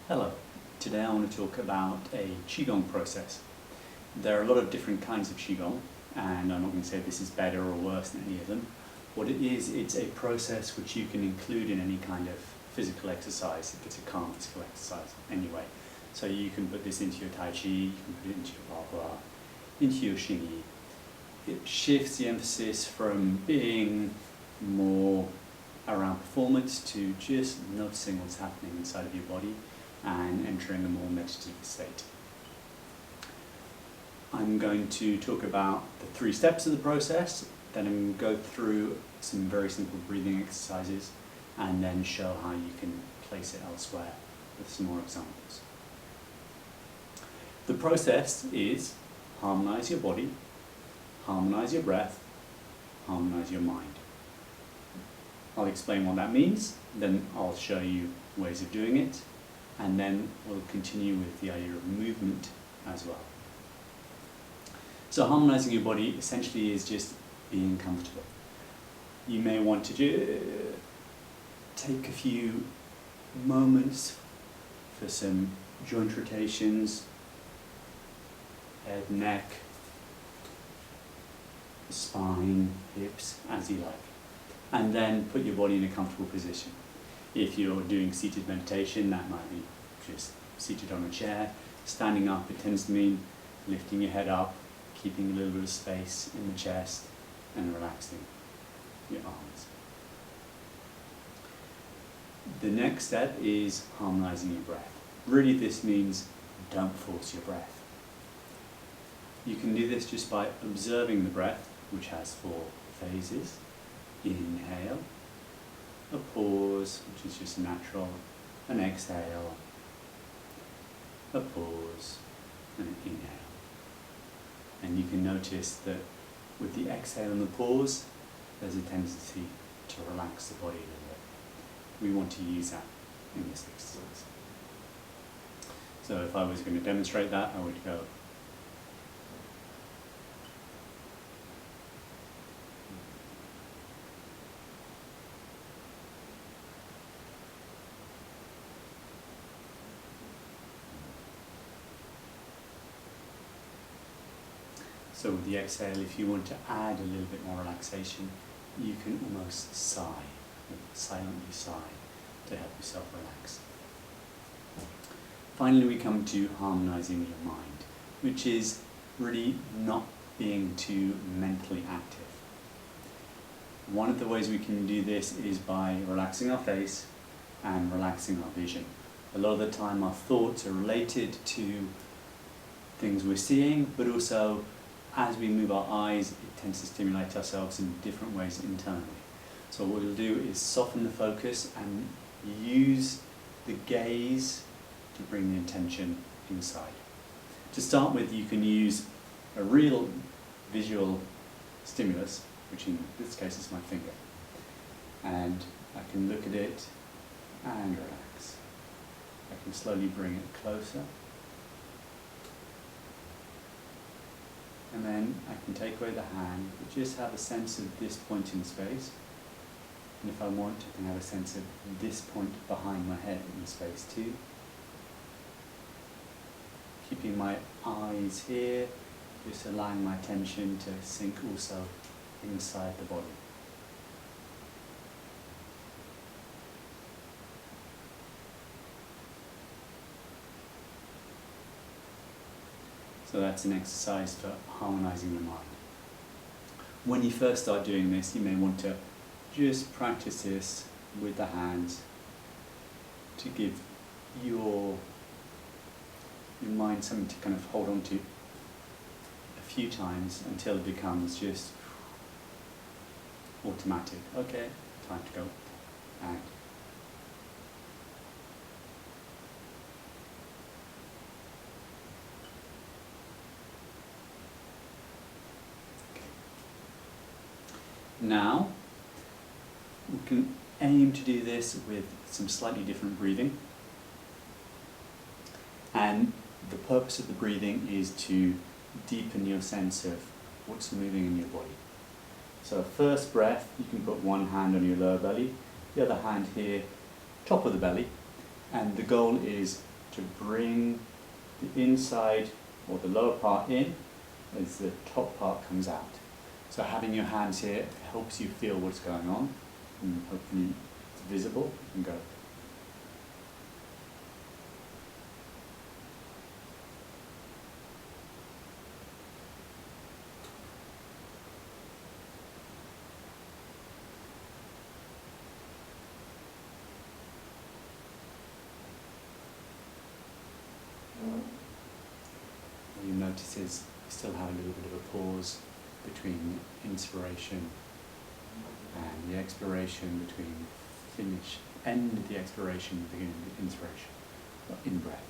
Hello, today I want to talk about a Qigong process. There are a lot of different kinds of Qigong, and I'm not going to say this is better or worse than any of them. What it is, it's a process which you can include in any kind of physical exercise, if it's a calm physical exercise anyway. So you can put this into your Tai Chi, you can put it into your Bagua, into your Xingyi. It shifts the emphasis from being more around performance to just noticing what's happening inside of your body and entering a more meditative state. I'm going to talk about the 3 steps of the process, then I'm going to go through some very simple breathing exercises, and then show how you can place it elsewhere with some more examples. The process is harmonize your body, harmonize your breath, harmonize your mind. I'll explain what that means, then I'll show you ways of doing it, and then we'll continue with the idea of movement as well. So harmonizing your body essentially is just being comfortable. You may want to take a few moments for some joint rotations, head, neck, spine, hips, as you like. And then put your body in a comfortable position. If you're doing seated meditation, that might be just seated on a chair. Standing up, it tends to mean lifting your head up, keeping a little bit of space in the chest, and relaxing your arms. The next step is harmonizing your breath. Really, this means don't force your breath. You can do this just by observing the breath, which has 4 phases. Inhale, a pause, which is just natural, an exhale, a pause, and an inhale. And you can notice that with the exhale and the pause, there's a tendency to relax the body a little bit. We want to use that in this exercise. So if I was going to demonstrate that, I would go So with the exhale, if you want to add a little bit more relaxation, you can almost sigh, silently sigh, to help yourself relax. Finally, we come to harmonizing your mind, which is really not being too mentally active. One of the ways we can do this is by relaxing our face and relaxing our vision. A lot of the time our thoughts are related to things we're seeing, but also as we move our eyes, it tends to stimulate ourselves in different ways internally. So what we'll do is soften the focus and use the gaze to bring the attention inside. To start with, you can use a real visual stimulus, which in this case is my finger. And I can look at it and relax. I can slowly bring it closer. And then I can take away the hand, but just have a sense of this point in space. And if I want, I can have a sense of this point behind my head in space too. Keeping my eyes here, just allowing my attention to sink also inside the body. So that's an exercise for harmonizing the mind. When you first start doing this, you may want to just practice this with the hands to give your mind something to kind of hold on to a few times until it becomes just automatic. Okay, time to go. And now, we can aim to do this with some slightly different breathing. And the purpose of the breathing is to deepen your sense of what's moving in your body. So first breath, you can put one hand on your lower belly, the other hand here, top of the belly, and the goal is to bring the inside or the lower part in as the top part comes out. So having your hands here helps you feel what's going on, and hopefully it's visible and go. What you notice is you still have a little bit of a pause between inspiration and the expiration, between end of the expiration and beginning of the inspiration, in breath.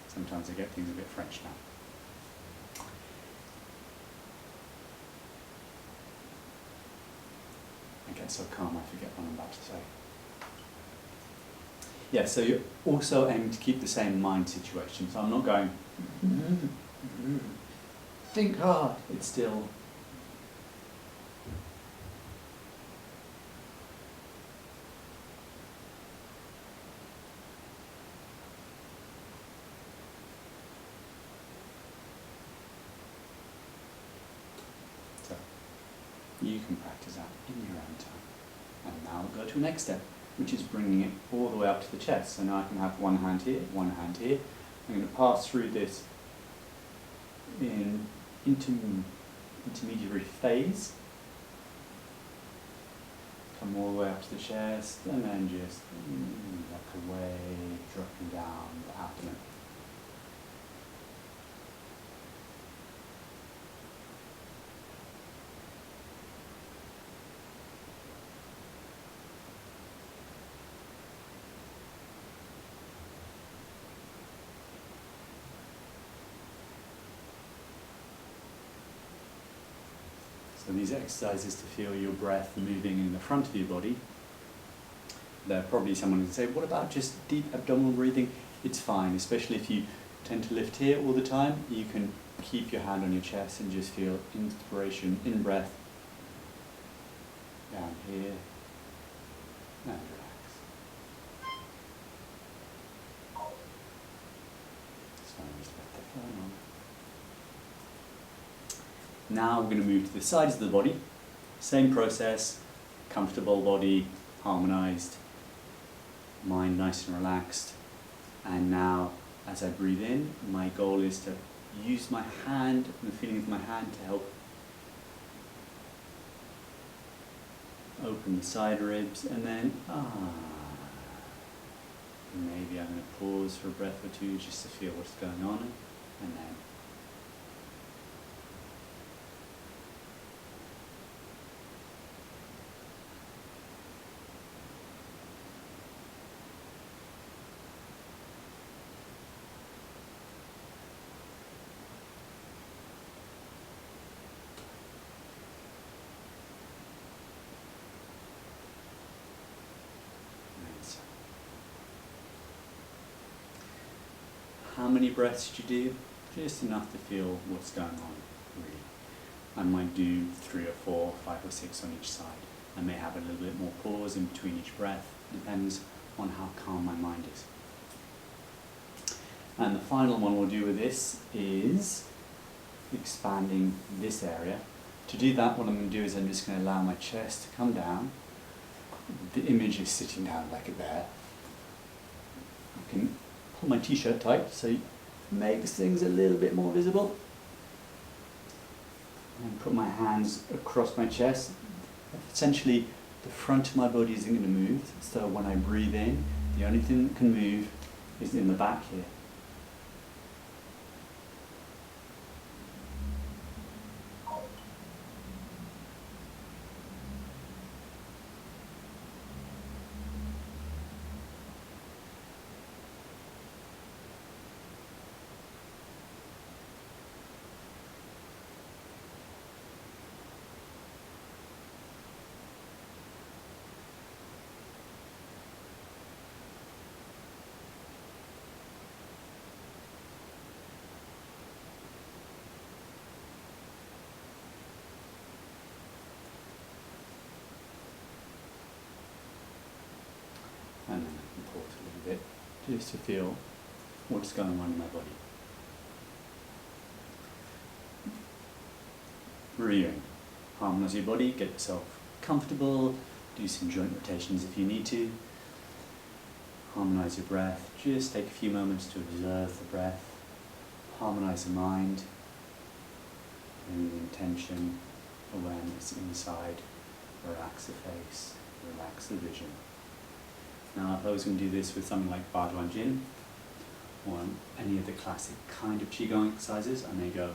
Sometimes I get things a bit French now. I get so calm I forget what I'm about to say. Yeah, so you also aim to keep the same mind situation. So I'm not going, think hard. It's still, so you can practice that in your own time. And now we'll go to the next step, which is bringing it all the way up to the chest. So now I can have one hand here, one hand here. I'm going to pass through this in intermediary phase. Come all the way up to the chest, and then just rock away, dropping down the abdomen. So these exercises to feel your breath moving in the front of your body. There probably someone would say, what about just deep abdominal breathing? It's fine, especially if you tend to lift here all the time. You can keep your hand on your chest and just feel inspiration, in breath, down here, and relax. So just let the phone on. Now we're going to move to the sides of the body. Same process, comfortable body, harmonized, mind nice and relaxed. And now, as I breathe in, my goal is to use my hand, the feeling of my hand, to help open the side ribs, and then maybe I'm going to pause for a breath or two just to feel what's going on, and then how many breaths did you do? Just enough to feel what's going on, really. I might do 3 or 4, 5 or 6 on each side. I may have a little bit more pause in between each breath. Depends on how calm my mind is. And the final one we'll do with this is expanding this area. To do that, what I'm going to do is I'm just going to allow my chest to come down. The image is sitting down like a bear. I can pull my t-shirt tight so it makes things a little bit more visible. And put my hands across my chest. Essentially, the front of my body isn't going to move, so when I breathe in, the only thing that can move is in the back here. And then I can pause a little bit just to feel what's going on in my body. Reviewing. Harmonise your body, get yourself comfortable, do some joint rotations if you need to. Harmonise your breath, just take a few moments to observe the breath. Harmonise the mind, bring the intention, awareness inside, relax the face, relax the vision. Now if I was going to do this with something like Baguazhang or any of the classic kind of Qigong exercises, I may go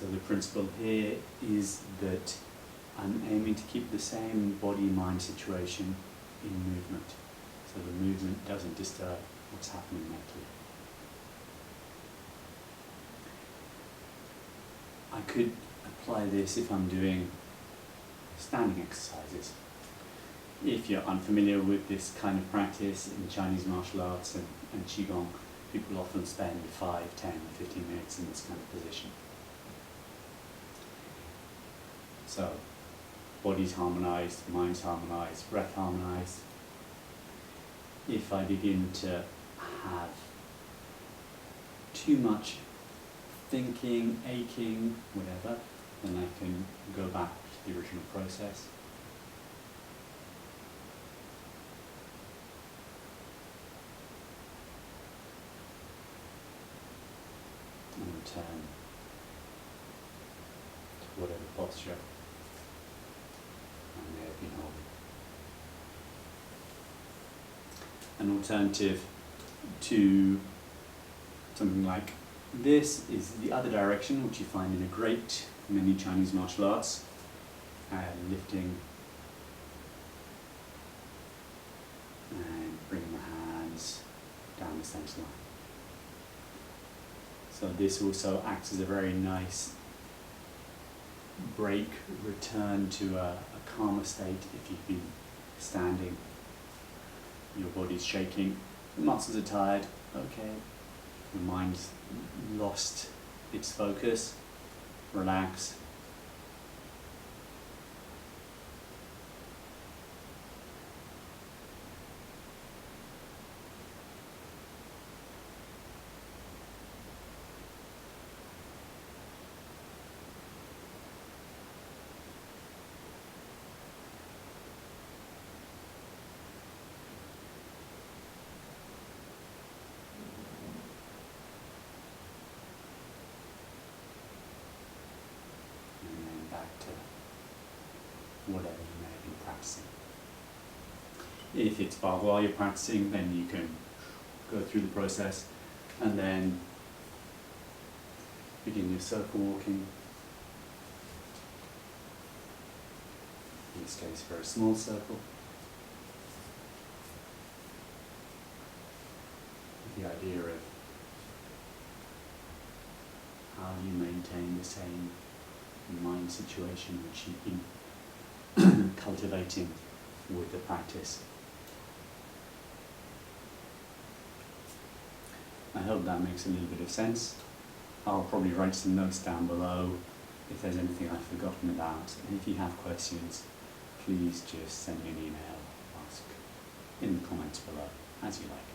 So the principle here is that I'm aiming to keep the same body-mind situation in movement. So the movement doesn't disturb what's happening mentally. I could apply this if I'm doing standing exercises. If you're unfamiliar with this kind of practice in Chinese martial arts and Qigong, people often spend 5, 10, 15 minutes in this kind of position. So, body's harmonized, mind's harmonized, breath harmonized. If I begin to have too much thinking, aching, whatever, then I can go back to the original process. And return to whatever posture I may have been holding. An alternative to something like this is the other direction, which you find in a great many Chinese martial arts, lifting and bringing the hands down the center line. So this also acts as a very nice break, return to a calmer state if you've been standing. Your body's shaking, the muscles are tired, okay. Your mind's lost its focus, relax. Whatever you may have been practicing. If it's Bagua you're practicing, then you can go through the process and then begin your circle walking. In this case, a very small circle. The idea of how you maintain the same mind situation which you've been cultivating with the practice. I hope that makes a little bit of sense. I'll probably write some notes down below if there's anything I've forgotten about. And if you have questions, please just send me an email, ask in the comments below, as you like.